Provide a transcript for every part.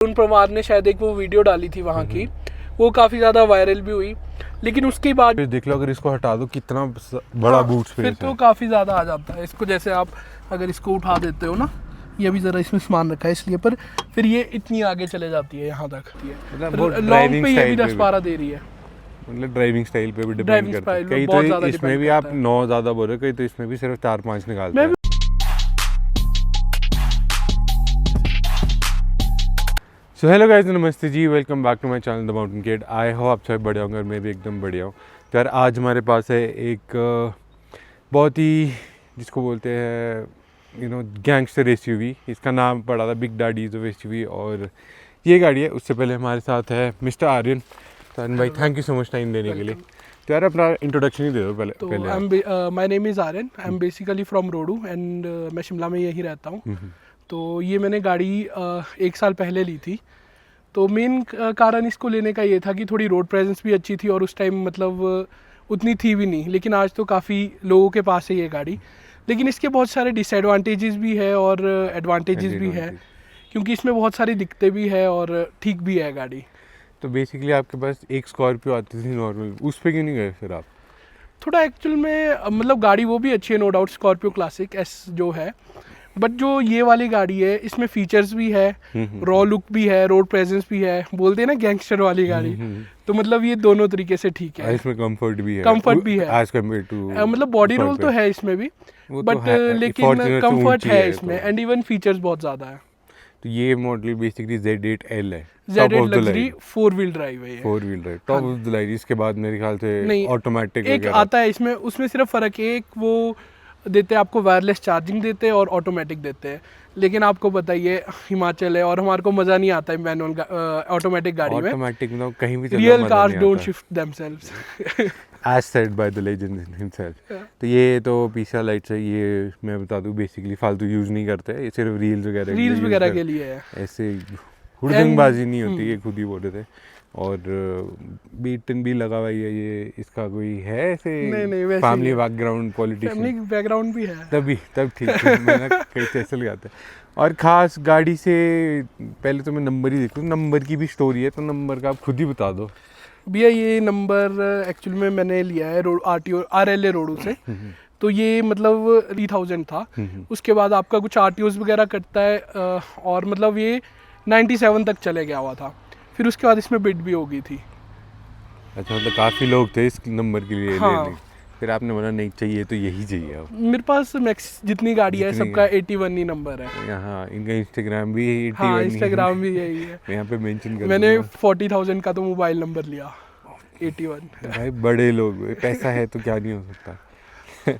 अरुण पवार ने शायद एक वो वीडियो डाली थी वहाँ की, वो काफ़ी ज़्यादा वायरल भी हुई, लेकिन उसके बाद देख लो अगर इसको हटा दो कितना बड़ा बूट स्पेस फिर तो काफ़ी ज़्यादा आ जाता है। इसको जैसे आप अगर इसको उठा देते हो ना, ये भी ज़रा इसमें सामान रखा है इसलिए, पर फिर ये इतनी आगे चले जाती है यहाँ तक। लॉन्ग पे ये भी 10-12 दे रही है। मतलब ड्राइविंग स्टाइल पे भी डिपेंड करता है। कई तो इसमें भी आप 9 ज़्यादा बोल रहे हो, कई तो इसमें भी सिर्फ 4-5 निकालते हैं। सो हेलो गाइस, नमस्ते जी, welcome back to my channel the mountain kid. आई हो आप सब बढ़िया होंगे और मैं भी एकदम बढ़िया हूँ। तो यार आज हमारे पास है एक बहुत ही जिसको बोलते हैं गैंगस्टर एसयूवी। इसका नाम पड़ा था बिग डैडीज ऑफ एसयूवी और ये गाड़ी है। उससे पहले हमारे साथ है मिस्टर आर्यन। तो आर्यन भाई thank you so much time देने के लिए। तो यार अपना इंट्रोडक्शन ही दे दो पहले। तो my name is Aryan, I am basically from Rohru and मैं शिमला में यहीं रहता हूँ। तो ये मैंने गाड़ी 1 साल पहले ली थी। तो मेन कारण इसको लेने का ये था कि थोड़ी रोड प्रेजेंस भी अच्छी थी और उस टाइम मतलब उतनी थी भी नहीं, लेकिन आज तो काफ़ी लोगों के पास है ये गाड़ी। लेकिन इसके बहुत सारे डिसएडवांटेजेस भी है और एडवांटेजेस भी है, क्योंकि इसमें बहुत सारी दिक्कतें भी है और ठीक भी है गाड़ी। तो बेसिकली आपके पास एक स्कॉर्पियो आती थी नॉर्मल, उस पर क्यों नहीं गए फिर आप? थोड़ा एक्चुअल में मतलब गाड़ी वो भी अच्छी है, no doubt, Scorpio classic S जो है, बट जो ये वाली गाड़ी है इसमें फीचर्स भी है, रॉ लुक भी है, रोड प्रेजेंस भी है, बोलते हैं ना गैंगस्टर वाली गाड़ी। तो मतलब ये दोनों तरीके से ठीक है। इसमें कंफर्ट भी है, एज कंपेयर टू मतलब बॉडी रोल तो है इसमें भी, बट लेकिन कंफर्ट है इसमें एंड इवन फीचर्स बहुत ज़्यादा है। तो ये मॉडल बेसिकली Z8L है, Z8 लग्जरी 4 व्हील ड्राइव है ये। 4 wheel drive top of the line. इसके बाद मेरे ख्याल से ऑटोमेटिक एक आता है इसमें, उसमें सिर्फ फ़र्क है, एक वो देते हैं आपको वायरलेस चार्जिंग देते हैं और ऑटोमेटिक देते हैं। लेकिन आपको बताइए हिमाचल है और हमारे को मज़ा नहीं आता है मैनुअल ऑटोमेटिक गाड़ी में। ऑटोमेटिक में कहीं भी real cars don't shift themselves as said by the legend himself. तो ये तो पीछे लाइट्स है, ये मैं बता दूं बेसिकली फालतू यूज़ नहीं करते हैं, ये सिर्फ रील्स वगैरह के लिए है। ऐसे हुड़दंगबाजी नहीं होती, ये खुद ही बोल रहे थे। और बीटन भी लगा हुआ है ये, इसका कोई है ऐसे नहीं family background, politician family background भी है, तब ठीक है। मैंने कैसे ऐसे लगाते हैं। और ख़ास गाड़ी से पहले तो मैं नंबर ही देखूँ, नंबर की भी स्टोरी है, तो नंबर का आप खुद ही बता दो भैया। ये नंबर एक्चुअल में मैंने लिया है RTO RLA रोडू से। तो ये मतलब 3000 था, उसके बाद आपका कुछ RTOs वगैरह कटता है और मतलब ये 97 तक चले गया हुआ था। फिर उसके बाद इसमें बिड भी हो गई थी। अच्छा, मतलब काफ़ी लोग थे इस नंबर के लिए हाँ। लेने। फिर आपने बोला नहीं चाहिए तो यही चाहिए अब। मेरे पास मैक्स जितनी गाड़ी है सबका 81 ही नंबर है। यहाँ इनका इंस्टाग्राम भी 81। हाँ, इंस्टाग्राम भी यही है। यहाँ पे मेंशन कर मैंने 40,000 का तो मोबाइल नंबर लिया, 81। भाई बड़े लोग, पैसा है तो क्या नहीं हो सकता।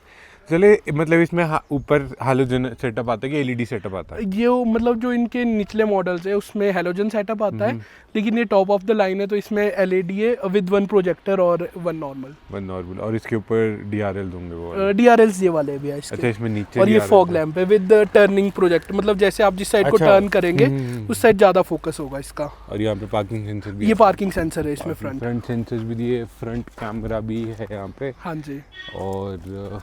चले, मतलब इसमें ऊपर हैलोजन सेटअप आता है कि एलईडी सेटअप आता है? ये मतलब जो इनके निचले मॉडल्स है उसमें हैलोजन सेटअप आता है, लेकिन ये टॉप ऑफ द लाइन है तो इसमें एलईडी है विद 1 प्रोजेक्टर और 1 नॉर्मल। और इसके ऊपर डीआरएल होंगे, वो डीआरएल्स ये वाले भी है इसके। अच्छा, इसमें नीचे और ये फॉग लैंप है विद टर्निंग प्रोजेक्ट, मतलब जैसे आप जिस साइड को टर्न करेंगे उस साइड ज़्यादा फोकस होगा इसका। और यहाँ पे पार्किंग सेंसर भी, ये पार्किंग सेंसर है इसमें, फ्रंट सेंसर भी दिए, फ्रंट कैमरा भी है यहाँ पे। हाँ जी। और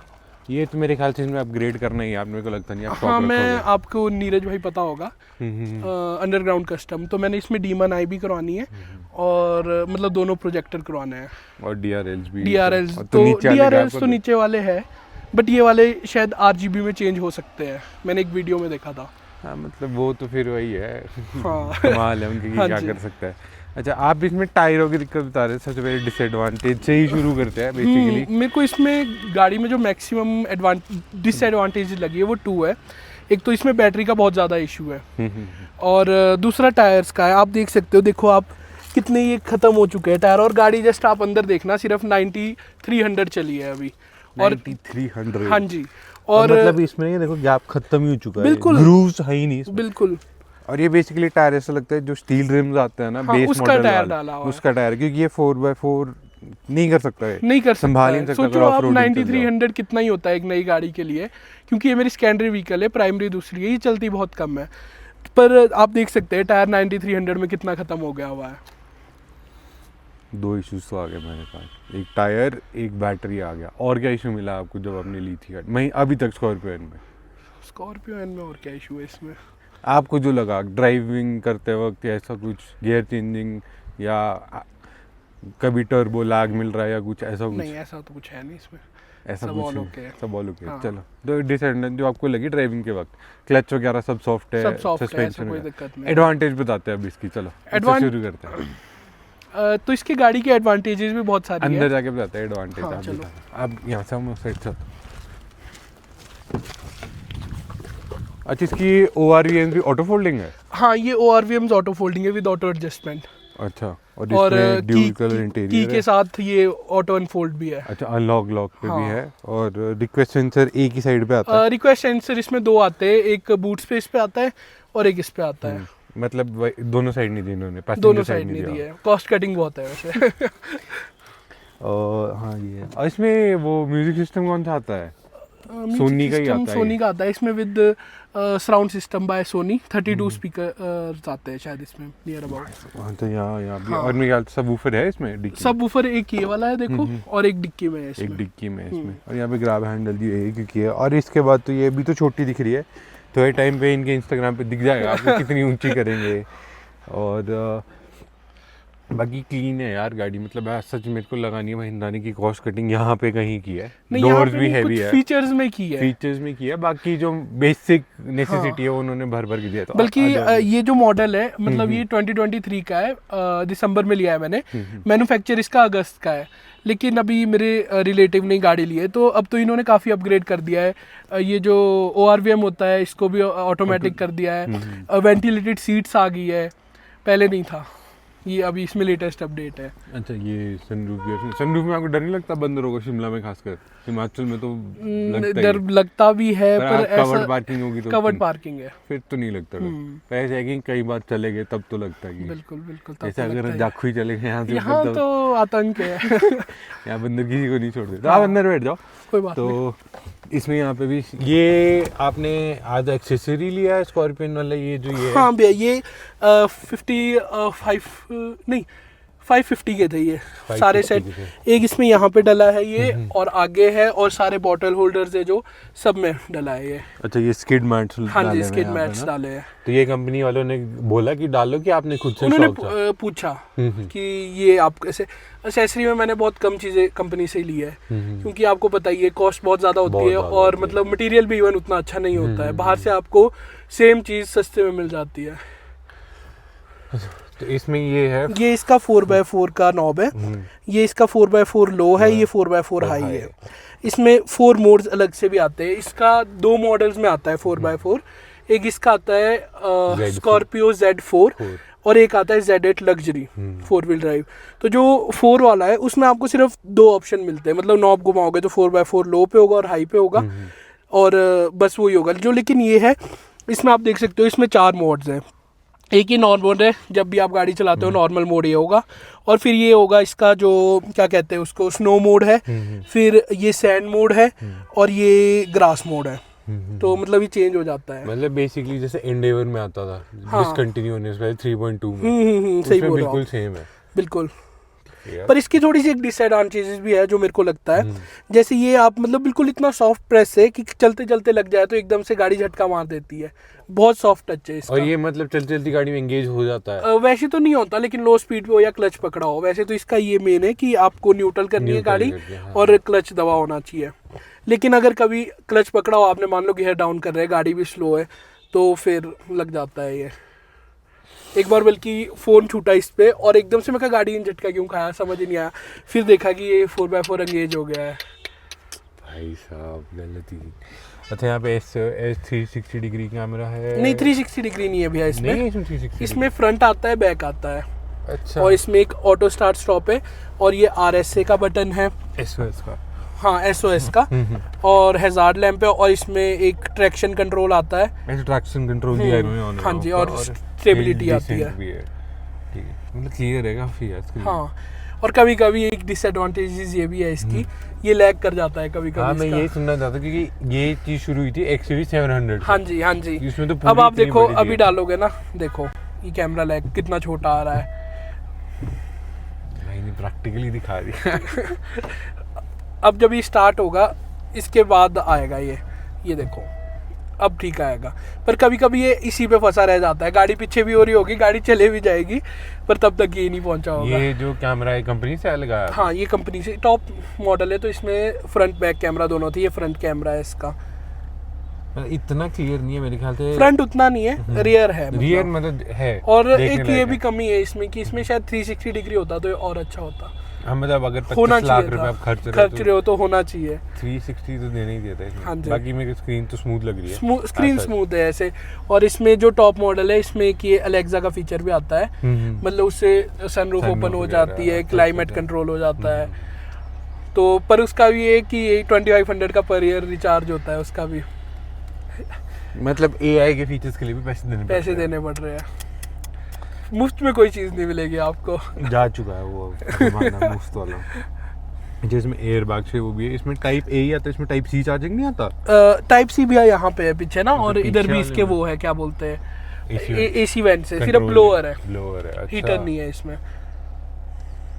ये तो मेरे ख्याल से इसमें अपग्रेड करना ही है, आप, मेरे को लगता नहीं आप हाँ, मैं आपको नीरज भाई पता होगा, अंडरग्राउंड कस्टम, तो मैंने इसमें डीमन आई भी करवानी है और मतलब दोनों प्रोजेक्टर करवाने हैं और डीआरएल्स भी। डीआरएल्स तो नीचे वाले हैं, बट ये वाले शायद RGB में चेंज हो सकते हैं, मैंने एक वीडियो में देखा था। हाँ, मतलब वो तो फिर वही है। हाँ। कमाल है उनकी, क्या कर सकता है। अच्छा, आप इसमें टायरों की दिक्कत बता रहे हैं। सबसे पहले डिसएडवांटेज से ही शुरू करते हैं बेसिकली। मेरे को इसमें गाड़ी में जो मैक्सिमम डिसएडवांटेज लगी है वो 2 है। एक तो इसमें बैटरी का बहुत ज़्यादा इशू है और दूसरा टायर्स का है। आप देख सकते हो, देखो आप कितने ये ख़त्म हो चुके हैं टायर, और गाड़ी जस्ट आप अंदर देखना सिर्फ 9300 चली है अभी। और 9300? हाँ जी। और मतलब इसमें ये देखो गैप खत्म ही हो चुका है, बिल्कुल ग्रूव्स है ही नहीं बिल्कुल। और ये बेसिकली टायर ऐसा लगता है जो स्टील रिम्स आते हैं ना, हाँ, बेस उसका मॉडल टायर डाला हुआ है। उसका टायर, क्योंकि ये 4x4 नहीं कर सकता है, नहीं कर सकता, संभाल नहीं सकता। सोचो आप 9300 कितना ही होता है एक नई गाड़ी के लिए, क्योंकि ये मेरी सेकेंडरी व्हीकल है, प्राइमरी दूसरी है, ये चलती बहुत कम है। पर आप देख सकते हैं टायर 9300 में कितना ख़त्म हो गया हुआ है। 2 इश्यूज तो आ गए मेरे पास, एक टायर, एक बैटरी आ गया। और क्या इशू मिला आपको जब आपने ली थी गाड़ी? मैं अभी तक स्कॉर्पियो एन में और क्या इशू है इसमें? आपको जो लगा ड्राइविंग करते वक्त या ऐसा कुछ, गियर चेंजिंग या कभी टर्बो लैग मिल रहा है या कुछ ऐसा कुछ? नहीं, ऐसा तो कुछ है नहीं इसमें, ऐसा सब कुछ all नहीं, okay है। सब ऑल ओके। हाँ। चलो, तो डिसएडवांटेज जो आपको लगी ड्राइविंग के वक्त, क्लच वगैरह सब सॉफ्ट है, सब सॉफ्ट है, ऐसा सस्पेंशन कोई है। दिक्कत नहीं। एडवांटेज बताते हैं अब इसकी, चलो इससे Advan- शुरू करते हैं। तो इसकी गाड़ी के एडवांटेजेस भी बहुत सारी अंदर है। जाके बताते हैं एडवांटेज। हाँ, आप चलो। दिखाओ। आप यहाँ से हम उस साइड से। अच्छा, इसकी ORVM भी ऑटो फोल्डिंग है? हाँ, ये ORVMs ऑटो फोल्डिंग है विद ऑटो एडजस्टमेंट, अच्छा, और और इसमें ड्यूल कलर की इंटीरियर के है। साथ ये ऑटो अनफोल्ड भी है। अच्छा, अनलॉक लॉक पे भी हाँ। है, और रिक्वेस्ट सेंसर एक ही साइड पे आता है। रिक्वेस्ट सेंसर इसमें दो आते हैं, एक बूट स्पेस पे आता है और एक इस पे आता है। मतलब दोनों साइड नहीं दी इन्होंने, दोनों passenger साइड नहीं दिया। दी है, कॉस्ट कटिंग बहुत है वैसे। और हाँ, ये है। और इसमें वो म्यूजिक सिस्टम कौन सा आता है? सोनी का ही आता है सोनी ये। का आता है इसमें with surround system by Sony. 32 speaker आते हैं शायद इसमें, नियर अबाउट। हाँ, तो यहाँ भी। हाँ। और मेरे ख्याल से सबवूफर है इसमें, डिक्की सब वूफर एक ये वाला है देखो, और एक डिक्की में है में। एक इसमें। डिक्की में है इसमें, और यहाँ पे ग्रैब हैंडल भी है क्योंकि है। और इसके बाद तो ये भी तो छोटी दिख रही है, तो ये टाइम पे इनके इंस्टाग्राम पे दिख जाएगा आपको कितनी ऊंची करेंगे। और बाकी क्लीन है यार गाड़ी, मतलब सच मेरे को लगा नहीं है महिंद्रा ने की कॉस्ट कटिंग यहाँ पे कहीं की है। नहीं, यहाँ डोर्स पे भी नहीं, हैवी कुछ है, फीचर्स में की है। फीचर्स में की है, बाकी जो बेसिक नेसेसिटी है उन्होंने भर भर के दिया। तो बल्कि ये जो मॉडल है, मतलब ये हम्म। 2023 का है, दिसंबर में लिया है मैंने। मैन्युफैक्चर इसका अगस्त का है, लेकिन अभी मेरे रिलेटिव ने गाड़ी ली है, तो अब तो इन्होंने काफ़ी अपग्रेड कर दिया है। ये जो ORVM होता है इसको भी ऑटोमेटिक कर दिया है। वेंटिलेटेड सीट्स आ गई है, पहले नहीं था, ये अभी इसमें लेटेस्ट अपडेट है। अच्छा, ये सनरूफ भी है। सनरूफ में आपको डर नहीं लगता बंदरों को? शिमला में खासकर, हिमाचल में तो लगता डर ही। लगता भी है, पर कवर्ड ऐसा पार्किंग होगी तो कवर्ड पार्किंग है। फिर तो नहीं लगता डर। पैसे है कि कई बार चले गए तब तो लगता है कि बिल्कुल बिल्कुल, तब जैसे तो लगता अगर है। जाखू ही चले गए यहाँ से यहाँ ऊपर, तो आतंक है। यहाँ बंदर किसी को नहीं छोड़ देते। आप अंदर बैठ जाओ। कोई बात नहीं। तो इसमें यहाँ पे भी ये आपने आज एक्सेसरी लिया है स्कॉर्पियन वाला, ये जो ये है? हाँ भैया, ये 550 के थे ये 550 सारे के सेट। थे। एक इसमें यहाँ पे डला है ये, और आगे है, और सारे बॉटल होल्डर्स है जो सब में डला है ये। अच्छा, ये स्किड मैट्स हाँ डाले जी, हुए स्किड हैं यहाँ पे मैट्स ना? डाले हैं। तो ये कंपनी वालों ने बोला कि डालो, कि आपने खुद से उन्होंने शौक था? पूछा कि ये आप कैसे। एक्सेसरी में मैंने बहुत कम चीज़ें कंपनी से ली है, क्योंकि आपको पता ही है कॉस्ट बहुत ज़्यादा होती बहुत है, ज़्यादा और होती है। मतलब मटेरियल भी इवन उतना अच्छा नहीं होता है। बाहर से आपको सेम चीज़ सस्ते में मिल जाती है। तो इसमें ये है, ये इसका 4x4 का नॉब है, ये इसका 4x4 लो है, ये 4x4 हाई हाई है। इसमें 4 मोड्स अलग से भी आते हैं। इसका 2 मॉडल्स में आता है 4x4। एक इसका आता है Z4 स्कॉर्पियो Z4, और एक आता है Z8 लग्जरी 4 व्हील ड्राइव। तो जो 4 वाला है उसमें आपको सिर्फ 2 ऑप्शन मिलते हैं, मतलब नॉब घुमाओगे तो 4x4 लो पे होगा और हाई पे होगा, और बस वही होगा जो। लेकिन ये है, इसमें आप देख सकते हो इसमें 4 मोड्स हैं। एक ही नॉर्मल मोड है, जब भी आप गाड़ी चलाते हो नॉर्मल मोड ये होगा, और फिर ये होगा इसका जो क्या कहते हैं उसको, स्नो मोड है, फिर ये सैंड मोड है, और ये ग्रास मोड है। तो मतलब ये चेंज हो जाता है। मतलब बेसिकली जैसे एंडेवर में आता था, हाँ। डिसकंटिन्यू होने से पहले 3.2 में, सही उसमें बोल रहा बिल्कुल हूँ, सेम है। बिल्कुल। यार। पर इसकी थोड़ी सी एक डिसएडवांटेजेस भी है जो मेरे को लगता है। जैसे ये आप मतलब बिल्कुल इतना सॉफ्ट प्रेस है कि चलते चलते लग जाए तो एकदम से गाड़ी झटका मार देती है। बहुत सॉफ्ट टच है इसका। और ये मतलब चलती चलती गाड़ी में एंगेज हो जाता है? वैसे तो नहीं होता, लेकिन लो स्पीड पे हो या क्लच पकड़ा हो। वैसे तो इसका ये मेन है कि आपको न्यूट्रल करनी है गाड़ी, हाँ। और क्लच दबा होना चाहिए। लेकिन अगर कभी क्लच पकड़ा हो आपने, मान लो गियर डाउन कर रहे हैं, गाड़ी भी स्लो है, तो फिर लग जाता है ये। एक बार बल्कि फ़ोन छूटा इस पे, और एकदम से मैं कहा गाड़ी ने झटका क्यों खाया, समझ ही नहीं आया। फिर देखा कि ये 4x4 एंगेज हो गया है। भाई साहब गलती। अच्छा, यहाँ पे S360 डिग्री कैमरा है? नहीं, 360 डिग्री नहीं है भैया इसमें। नहीं, इसमें 360 इसमें फ्रंट आता है, बैक आता है। अच्छा। और इसमें एक ऑटो स्टार्ट स्टॉप है, और ये RSA का बटन है। SOS का? हाँ, SOS का। और हैजार्ड लैंप है, और इसमें एक ट्रैक्शन कंट्रोल आता है। ऐसे ट्रैक्शन कंट्रोल दिया है इन्होंने। हाँ जी, और स्टेबिलिटी आती है। ठीक है, मतलब क्लियर है काफी यार। हाँ, और कभी कभी एक डिसएडवांटेजेस ये भी है इसकी, ये लैग कर जाता है कभी कभी। हाँ, मैं यही सुनना चाहता क्योंकि ये चीज शुरू हुई थी XUV 700। हाँ जी, हाँ जी। इसमें तो अब आप पूरी देखो, इतनी बड़ी अभी डालोगे ना, देखो ये कैमरा लैग कितना छोटा आ रहा है। भाई ने प्रैक्टिकली दिखा दिया। अब जब ये स्टार्ट होगा इसके बाद आएगा ये देखो, अब ठीक आएगा। पर कभी कभी ये इसी पे फंसा रह जाता है, गाड़ी पीछे भी हो रही होगी, गाड़ी चले भी जाएगी, पर तब तक ये नहीं पहुंचा होगा। ये जो कैमरा है कंपनी से लगाया? हाँ, ये कंपनी से टॉप मॉडल है, तो इसमें फ्रंट बैक कैमरा दोनों थी। ये फ्रंट कैमरा है इसका। इतना क्लियर नहीं है मेरे ख्याल से। फ्रंट उतना नहीं है, रियर है रियर मतलब है। और एक ये भी कमी है इसमें कि इसमें शायद 360 डिग्री होता तो ये और अच्छा होता। हम मतलब अगर 25 होना लाख चाहिए रुपए था, आप खर्च रहे हो तो होना चाहिए। 360 तो देना ही देता है इसमें। हाँ जी। बाकी मेरी स्क्रीन तो स्मूथ लग रही है। स्क्रीन स्मूथ है ऐसे। और इसमें जो टॉप मॉडल है इसमें एक ये अलेक्सा का फीचर भी आता है, मतलब उससे सनरूफ ओपन हो जाती है, क्लाइमेट कंट्रोल हो जाता है। तो पर उसका भी है कि 2500 का पर ईयर रिचार्ज होता है उसका भी। मतलब एआई के फीचर्स के लिए भी पैसे देने पड़ रहे हैं। मुफ्त में कोई चीज़ नहीं मिलेगी आपको। जा चुका है वो जमाना मुफ्त वाला। जिसमें एयर बैग से वो भी है। इसमें टाइप ए ही आता है, इसमें टाइप सी चार्जिंग नहीं आता? टाइप सी भी है यहाँ पे है पीछे ना, और पीछे इधर भी वाले इसके में। वो है, क्या बोलते हैं, AC वेंट से, सिर्फ ब्लोअर है, अच्छा। हीटर नहीं है इसमें।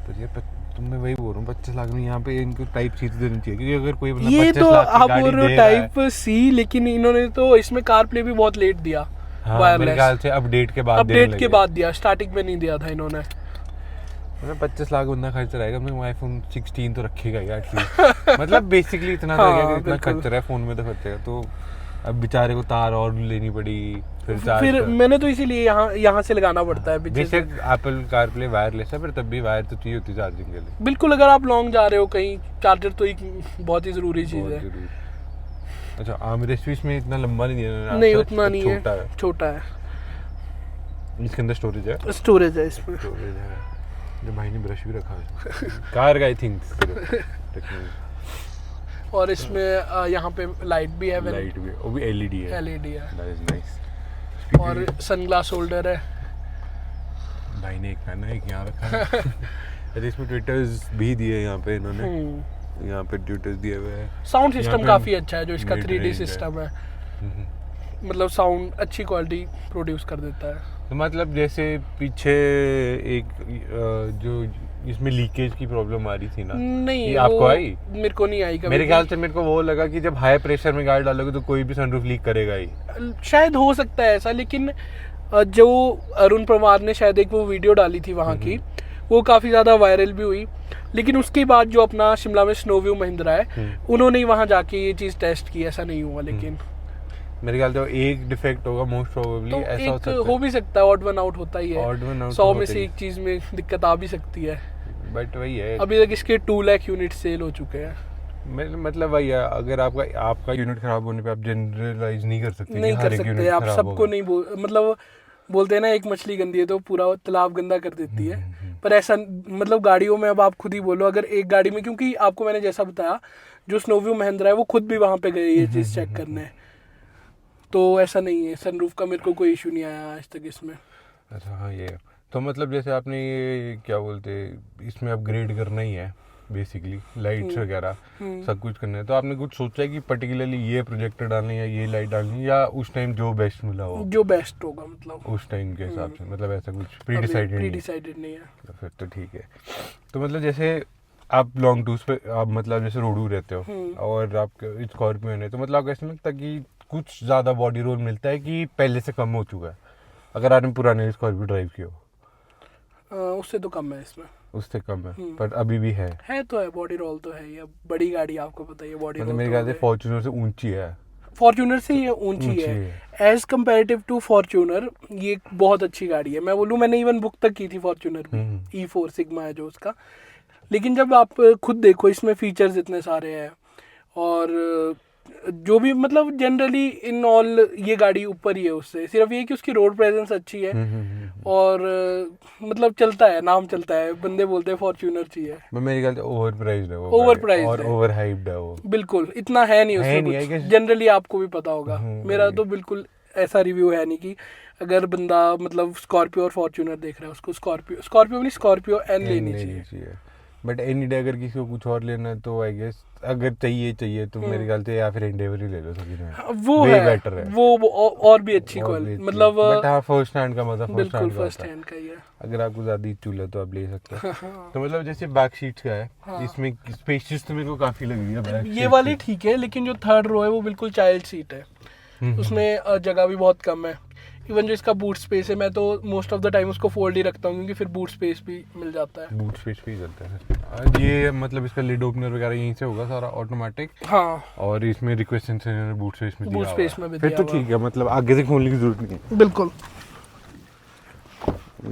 तो ये तुम मैं वही बोल रहा हूँ 25 लाख में यहाँ पे इनको टाइप सी तो देनी चाहिए, क्योंकि अगर कोई मतलब ये 25 तो लाख की आप गाड़ी बोल रहे दे हो रहा है। टाइप सी, लेकिन इन्होंने तो इसमें कार प्ले भी बहुत लेट दिया। हाँ, मेरे ख्याल से अपडेट के बाद दिया, स्टार्टिंग में नहीं दिया था इन्होंने। मतलब 25 लाख बंदा खर्च रहेगा, मैं आईफोन 16 तो रखेगा ही एटलीस्ट। मतलब बेसिकली इतना तो है कि इतना खर्च रहा है फोन में तो खर्चेगा, तो अब बेचारे को तार और लेनी पड़ी फिर मैंने तो इसीलिए यहाँ से लगाना पड़ता है। बेशक एप्पल कारप्ले वायरलेस है, पर तब भी वायर तो चाहिए होती है चार्जिंग के लिए। बिल्कुल, अगर आप लॉन्ग जा रहे हो कहीं, चार्जर तो एक बहुत ही जरूरी चीज़ है। अच्छा, आर्मरेस्ट इसमें इतना लंबा नहीं है? नहीं, उतना नहीं है, छोटा है। इसके अंदर स्टोरेज है? स्टोरेज है इसमें। स्टोरेज है जो भाई ने ब्रश भी रखा है कार का आई थिंक। और इसमें यहाँ पे लाइट भी है, लाइट भी, वो भी एलईडी है। एलईडी है, नाइस। और सनग्लास होल्डर है। भाई ने एक पहना है, एक यहाँ रखा है। अरे इसमें ट्विटर्स भी दिए यहाँ पे इन्होंने, यहाँ पे ट्विटर्स दिए हुए हैं। साउंड सिस्टम काफ़ी अच्छा है जो इसका 3D सिस्टम है, मतलब साउंड अच्छी क्वालिटी प्रोड्यूस कर देता है। तो मतलब जैसे पीछे एक जो इसमें लीकेज की प्रॉब्लम आ रही थी ना, नहीं आपको आई? मेरे को नहीं आई कभी। मेरे ख्याल से मेरे को वो लगा कि जब हाई प्रेशर में गाड़ी डालोगे तो कोई भी सनरूफ लीक करेगा ही। शायद हो सकता है ऐसा, लेकिन जो अरुण पवार ने शायद एक वो वीडियो डाली थी वहाँ की, वो काफ़ी ज़्यादा वायरल भी हुई। लेकिन उसके बाद जो अपना शिमला में स्नोव्यू महिंद्रा है, उन्होंने ही वहाँ जाके ये चीज़ टेस्ट की, ऐसा नहीं हुआ। लेकिन मेरे ख्याल से एक डिफेक्ट होगा मोस्ट प्रोबेबली, तो ऐसा हो सकता है। हो भी सकता है, ऑड वन आउट होता ही है, 100 में से एक चीज़ में दिक्कत आ भी सकती है। बट वही है, अभी तक इसके 2 लाख यूनिट सेल हो चुके हैं। मतलब वही है, अगर आपका यूनिट खराब होने पे आप जनरलाइज नहीं कर सकते, नहीं कर सकते आप सबको, नहीं मतलब बोलते हैं ना, एक मछली गंदी है तो पूरा तालाब गंदा कर देती है। पर ऐसा मतलब गाड़ियों में अब आप खुद ही बोलो, अगर एक गाड़ी में, क्योंकि आपको मैंने जैसा बताया, जो स्नोव्यू महिंद्रा है वो खुद भी वहाँ पे गए ये चीज़ चेक करने, तो ऐसा नहीं है। सनरूफ का मेरे को कोई इशू नहीं आया आज तक इसमें। अच्छा, हाँ ये तो मतलब जैसे आपने ये क्या बोलते, इसमें अपग्रेड करना ही है बेसिकली, लाइट्स वगैरह सब कुछ करना है, तो आपने कुछ सोचा है कि पर्टिकुलरली ये प्रोजेक्टर डालनी है, ये लाइट डालनी है, या उस टाइम जो बेस्ट मिला हो? जो बेस्ट होगा, मतलब उस टाइम के हिसाब से, मतलब ऐसा कुछ प्री डिसाइडेड नहीं है। फिर तो ठीक है। तो मतलब जैसे आप लॉन्ग टूर्स पे, आप मतलब जैसे रोडू रहते हो और आप स्कॉर्पियो है, तो मतलब आपको ऐसा लगता है कि कुछ ज़्यादा बॉडी रोल मिलता है कि पहले से कम हो चुका है अगर आपने पुराने स्कॉर्पियो ड्राइव किया हो? उससे तो कम है इसमें। उससे कम है, पर अभी भी है तो है, बॉडी रोल तो है ही। अब बड़ी गाड़ी आपको पता ही है, बॉडी मतलब मेरे ख्याल से फॉर्च्यूनर से ऊंची है। फॉर्च्यूनर से ये ऊंची है एज कम्पेरेटिव टू फॉर्च्यूनर। ये बहुत अच्छी गाड़ी है, मैं बोलूँ, मैंने इवन बुक तक की थी फॉर्च्यूनर में। E4 सिग्मा है जो उसका। लेकिन जब आप खुद देखो, इसमें फीचर्स इतने सारे हैं, और जो भी मतलब जनरली इन ऑल ये गाड़ी ऊपर ही है उससे। सिर्फ ये कि उसकी रोड प्रेजेंस अच्छी है, और मतलब चलता है, नाम चलता है, बंदे बोलते हैं फॉर्च्यूनर चाहिए। मेरे ख्याल से ओवर प्राइस्ड है वो, ओवर प्राइस्ड और ओवर हाइप्ड है वो। बिल्कुल इतना है नहीं उसमें, जनरली आपको भी पता होगा। मेरा तो बिल्कुल ऐसा रिव्यू है नहीं कि अगर बंदा मतलब स्कॉर्पियो और फॉर्च्यूनर देख रहा है, उसको स्कॉर्पियो एन लेनी चाहिए। बट एनी डे अगर किसी को कुछ और लेना है तो आई गेस अगर चाहिए तो मेरे ख्याल से या फिर एंडेवर ही ले लो सभी में, वो है बेटर है, वो और भी अच्छी क्वालिटी, मतलब बट हाँ फर्स्ट हैंड का मजा बिल्कुल फर्स्ट हैंड का ही है। अगर आपको ज्यादा चूल्हा तो आप ले सकते हैं। तो मतलब जैसे बैक सीट्स का है, इसमें स्पेशियस तो मेरे को काफी लग रही है। ये वाली ठीक है, लेकिन जो थर्ड रो है वो बिल्कुल चाइल्ड सीट है। उसमें जगह भी बहुत कम है। इवन जो इसका बूट स्पेस है, मैं तो मोस्ट ऑफ द टाइम उसको फोल्ड ही रखता हूँ क्योंकि फिर बूट स्पेस भी मिल जाता है। बूट स्पेस पे ही चलता है ये, मतलब इसका लिड ओपनर वगैरह यहीं से होगा सारा ऑटोमेटिक। हाँ, और इसमें रिक्वेस्ट सेंसर इन्होंने बूट स्पेस में दिया बूट हुआ स्पेस है। में भी फिर दिया तो हुआ ठीक है, मतलब आगे से खोलने की जरूरत नहीं है। बिल्कुल।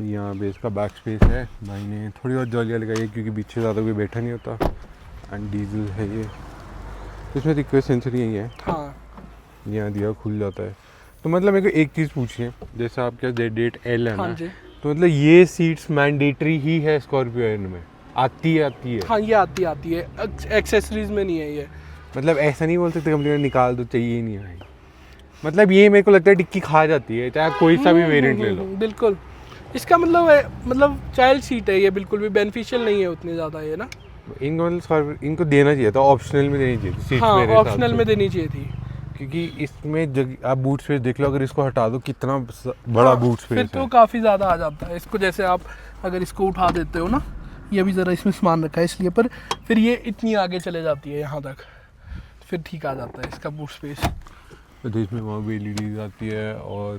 यहाँ पे इसका बैक स्पेस है, भाई ने थोड़ी बहुत जॉलियाँ लगाई है क्योंकि पीछे ज़्यादा कोई बैठा नहीं होता। एंड डीजल है ये, इसमें रिक्वेस्ट सेंसर यही है। हाँ, यहाँ दिया खुल जाता है। तो मतलब मेरे को एक चीज़ पूछनी है, जैसे आपका डेट एल है हाँ ना, जी, तो मतलब ये सीट्स मैंडेटरी ही है स्कॉर्पियो एन में? आती है हाँ ये आती है, एक्सेसरीज में नहीं है ये। मतलब ऐसा नहीं बोल सकते कंपनी में निकाल दो, चाहिए ही नहीं है। मतलब ये मेरे को लगता है डिक्की खा जाती है, चाहे कोई सा भी वेरिएंट ले लो। बिल्कुल। इसका मतलब चाइल्ड सीट है ये, बिल्कुल भी बेनिफिशियल नहीं है उतनी ज़्यादा ये ना। इनको देना चाहिए था, ऑप्शनल में देनी चाहिए सीट्स हाँ, मेरे हिसाब ऑप्शनल से। में देनी चाहिए थी। क्योंकि इसमें आप बूट स्पेस देख लो, अगर इसको हटा दो कितना बड़ा हाँ, बूट फिर स्पेस तो है। काफ़ी ज़्यादा आ जाता है इसको। जैसे आप अगर इसको उठा देते हो ना, ये भी ज़रा इसमें सामान रखा है इसलिए, पर फिर ये इतनी आगे चले जाती है यहाँ तक, फिर ठीक आ जाता है इसका बूट स्पेस। तो इसमें वहाँ भी एलईडी आती है। और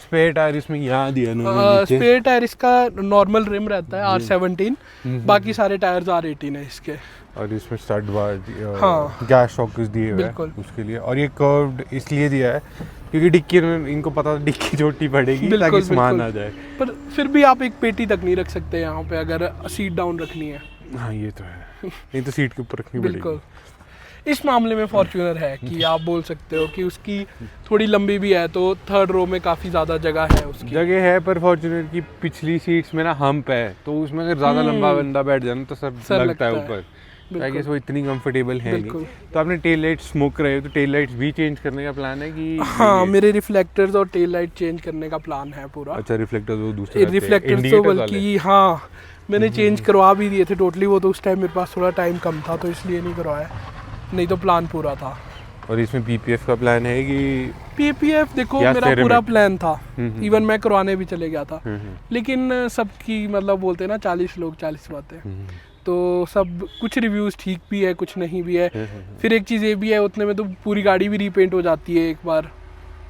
स्पेयर टायर इसमें यहाँ दिया इन्होंने नीचे। स्पेयर टायर इसका नॉर्मल रिम रहता है R17, बाकी सारे टायर्स R18 है इसके। और इसमें स्टड बार, हाँ, गैस शॉकर्स दिए हुए हैं बिल्कुल। उसके लिए। और ये कर्व्ड इसलिए दिया है क्योंकि डिक्की इनको पता था डिक्की छोटी पड़ेगी ताकि सामान आ जाए। पर फिर भी आप एक पेटी तक नहीं रख सकते यहाँ पे अगर सीट डाउन रखनी है। हाँ ये तो है, नहीं तो सीट के ऊपर रखनी पड़ेगी। बिल्कुल। इस मामले में फॉर्च्यूनर है कि आप बोल सकते हो कि उसकी थोड़ी लंबी भी है, तो थर्ड रो में काफ़ी ज़्यादा जगह है उसकी। जगह है, पर फॉर्च्यूनर की पिछली सीट्स में ना हम्प है, तो उसमें अगर ज़्यादा लंबा बंदा बैठ जाए ना तो सर लगता है ऊपर। ताकि वो इतनी कंफर्टेबल है नहीं। तो आपने टेल लाइट स्मोक रहे हो, तो टेल लाइट्स भी चेंज करने का प्लान है कि? हाँ, मेरे रिफ्लेक्टर्स और टेल लाइट चेंज करने का प्लान है पूरा। अच्छा, रिफ्लेक्टर्स वो दूसरे रिफ्लेक्टर्स तो बल्कि हाँ मैंने चेंज करवा भी दिए थे टोटली, वो तो उस टाइम मेरे पास थोड़ा टाइम कम था तो इसलिए नहीं करवाया, नहीं तो प्लान पूरा था। और इसमें पीपीएफ का प्लान है कि? पीपीएफ देखो मेरा पूरा प्लान था, इवन मैं करवाने भी चले गया था, लेकिन सबकी मतलब बोलते हैं ना 40 लोग 40 बातें, तो सब कुछ रिव्यूज़ ठीक भी है कुछ नहीं भी है। फिर एक चीज़ ये भी है, उतने में तो पूरी गाड़ी भी रीपेंट हो जाती है एक बार।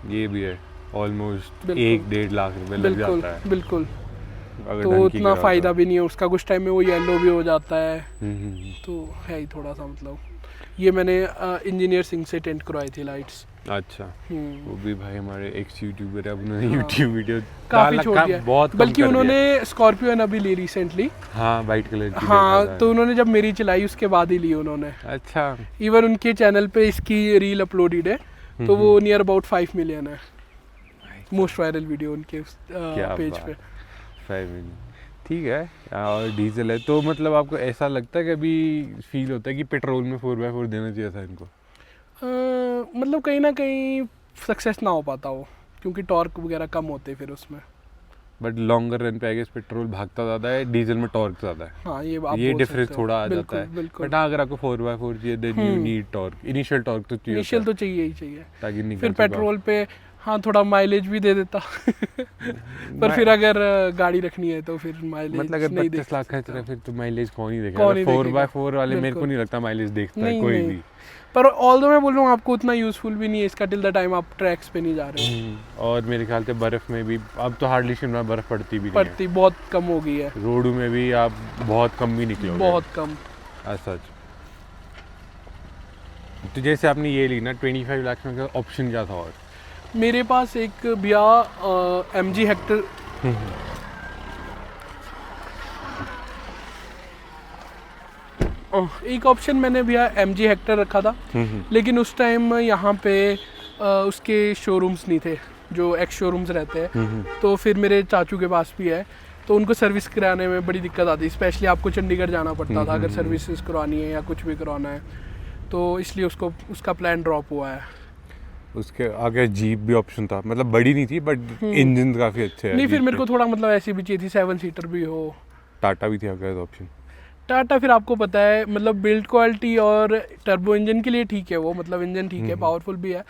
ये भी है, ऑलमोस्ट 1-1.5 लाख रुपए लग जाता है। बिल्कुल, तो उतना फ़ायदा भी नहीं है उसका, कुछ टाइम में वो येलो भी हो जाता है। तो है ही थोड़ा सा मतलब। ये मैंने इंजीनियर सिंह से टेंट करवाई थी लाइट्स। अच्छा, वो भी भाई हमारे एक्स यूट्यूबर है, उन्होंने यूट्यूब वीडियो काफ़ी छोड़ दिया बहुत, बल्कि उन्होंने स्कॉर्पियो अभी ली रिसेंटली। हाँ, वाइट कलर की। हाँ, तो उन्होंने जब मेरी चलाई उसके बाद ही ली उन्होंने। अच्छा। इवन उनके चैनल पे इसकी रील अपलोडेड है, तो वो नियर अबाउट 5 मिलियन है, मोस्ट वायरल वीडियो उनके पेज पे। 5 मिलियन, ठीक है। और डीजल है, तो मतलब आपको ऐसा लगता है कि अभी फील होता है कि पेट्रोल में 4x4 देना चाहिए था इनको? मतलब कहीं ना कहीं सक्सेस ना हो पाता हो, क्योंकि टॉर्क वगैरह कम होते फिर उसमें। बट लॉन्गर रन पे आई गेस पेट्रोल भागता ज़्यादा है, डीजल में टॉर्क ज़्यादा है। हाँ, ये डिफरेंस थोड़ा आ जाता है। बट हाँ, अगर आपको 4x4 चाहिए then you need torque, initial torque तो चाहिए। इनिशियल तो चाहिए ही चाहिए, ताकि निकल फिर पेट्रोल पे हाँ थोड़ा माइलेज भी दे देता पर फिर अगर गाड़ी रखनी है तो फिर माइलेज मतलब अगर नहीं 25 लाख खर्च रहे फिर तो माइलेज कौन ही देखेगा? 4x4 वाले मेरे को नहीं लगता माइलेज देखता है कोई भी। पर ऑल्दो मैं बोल रहा हूँ आपको उतना यूजफुल भी नहीं है इसका टिल द टाइम आप ट्रैक्स पे नहीं जा रहे हो। और मेरे ख्याल से बर्फ़ में भी अब तो हार्डली शिमला बर्फ़ पड़ती भी नहीं है, पड़ती बहुत कम हो गई है। रोडों में भी आप बहुत कम भी निकलोगे, बहुत कम सच। तो जैसे आपने ये ली ना 25 लाख में, ऑप्शन क्या था? और मेरे पास एक भैया MG हेक्टर एक ऑप्शन मैंने भैया MG हेक्टर रखा था, लेकिन उस टाइम यहाँ पे उसके शोरूम्स नहीं थे जो एक्स शोरूम्स रहते हैं, तो फिर मेरे चाचू के पास भी है, तो उनको सर्विस कराने में बड़ी दिक्कत आती है, स्पेशली आपको चंडीगढ़ जाना पड़ता था अगर सर्विसेज करवानी है या कुछ भी करवाना है, तो इसलिए उसका प्लान ड्रॉप हुआ है। उसके आगे जीप भी ऑप्शन था, मतलब बड़ी नहीं थी बट इंजन काफ़ी अच्छे हैं। नहीं, फिर मेरे को थोड़ा मतलब ऐसी भी चाहिए थी 7 सीटर भी हो। टाटा भी थी आपके पास ऑप्शन? टाटा फिर आपको पता है मतलब बिल्ड क्वालिटी और टर्बो इंजन के लिए ठीक है वो, मतलब इंजन ठीक है, पावरफुल भी है,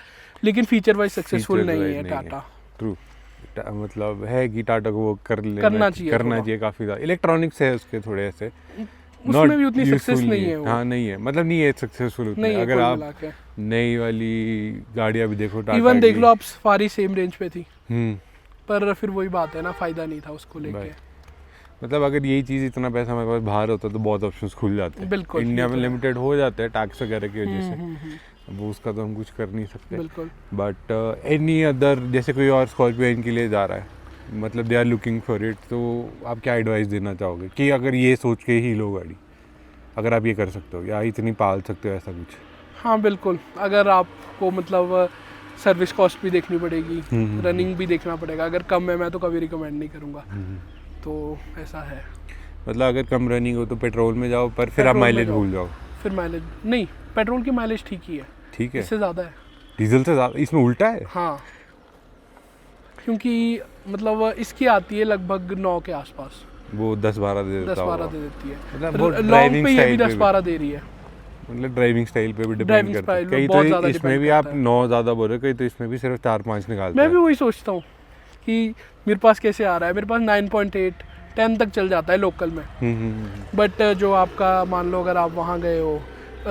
लेकिन फीचर वाइज सक्सेसफुल नहीं है टाटा। ट्रू, मतलब है कि टाटा को वो करना चाहिए काफ़ी ज़्यादा। इलेक्ट्रॉनिक्स है उसके थोड़े ऐसे, उसमें भी उतनी सक्सेस नहीं है वो। हाँ नहीं है, मतलब नहीं है सक्सेसफुल उतनी। नहीं है अगर कुल आप मिला के। नई वाली गाड़ियाँ भी देखो, टाटा इवन देख की। लो आप, सफारी सेम रेंज पे थी, हम्म, पर फिर वही बात है ना, फायदा नहीं था उसको लेके। Right. मतलब अगर यही चीज़, इतना पैसा हमारे पास बाहर होता तो बहुत ऑप्शंस खुल जाते हैं। बिल्कुल, इंडिया ये में तो है। लिमिटेड हो जाते हैं टैक्स वगैरह की वजह से, हम्म। अब उसका तो हम कुछ कर नहीं सकते। बिल्कुल। बट एनी अदर, जैसे कोई और स्कॉर्पियो इनके लिए जा रहा है, मतलब they are looking for it, तो आप क्या एडवाइस देना चाहोगे कि अगर ये सोच के ही लो गाड़ी, अगर आप ये कर सकते हो या इतनी पाल सकते हो ऐसा कुछ? हाँ बिल्कुल, अगर आपको मतलब सर्विस कॉस्ट भी देखनी पड़ेगी, रनिंग भी देखना पड़ेगा। अगर कम है, मैं तो कभी रिकमेंड नहीं करूँगा। तो ऐसा है। मतलब अगर कम रनिंग हो तो पेट्रोल में जाओ, पर फिर आप पेट्रोल में माइलेज जाओ। भूल जाओ। फिर माइलेज नहीं, पेट्रोल की माइलेज ठीक ही है, ठीक है, इससे ज़्यादा है। डीजल से ज़्यादा इसमें उल्टा है। हाँ, क्योंकि मतलब इसकी आती है लगभग 9 के आसपास, वो 10-12 दे देता 10-12 होगा। दे देती है। मतलब वो लॉन्ग ड्राइविंग पे ये भी स्टाइल पे 10-12 दे रही है। मतलब ड्राइविंग स्टाइल पे भी डिपेंड ड्राइविंग करता है। स्टाइल पे कहीं बहुत तो ज़्यादा इसमें डिपेंड भी आप करता है। 9 ज़्यादा बोल रहे हो, कहीं तो इसमें भी सिर्फ 4-5 निकालता मैं है। भी वही सोचता हूँ कि मेरे पास कैसे आ रहा है, मेरे पास 9.8 10 तक चल जाता है लोकल में। बट जो आपका मान लो, अगर आप वहाँ गए हो,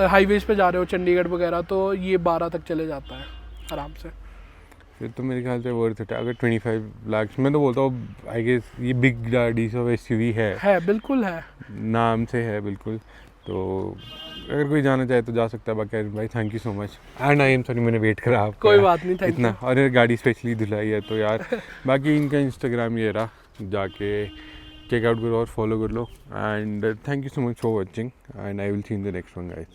हाईवेज पे जा रहे हो चंडीगढ़ वगैरह, तो ये 12 तक चले जाता है आराम से। फिर तो मेरे ख्याल से वर्थ इट है। अगर 25 लाख, मैं तो बोलता हूँ आई गेस ये बिग गाड़ी सब एसयूवी है, बिल्कुल है। नाम से है बिल्कुल। तो अगर कोई जाना चाहे तो जा सकता है। बाकी अरुण भाई thank you so much, and I am sorry मैंने वेट करा आपका। कोई बात नहीं, थैंक इतना, यू। और ये गाड़ी स्पेशली धुलाई है तो यार। बाकी इनका इंस्टाग्राम ये रहा, जाके चेकआउट करो और फॉलो कर लो। And thank you so much for watching, and I will see in the next one guys.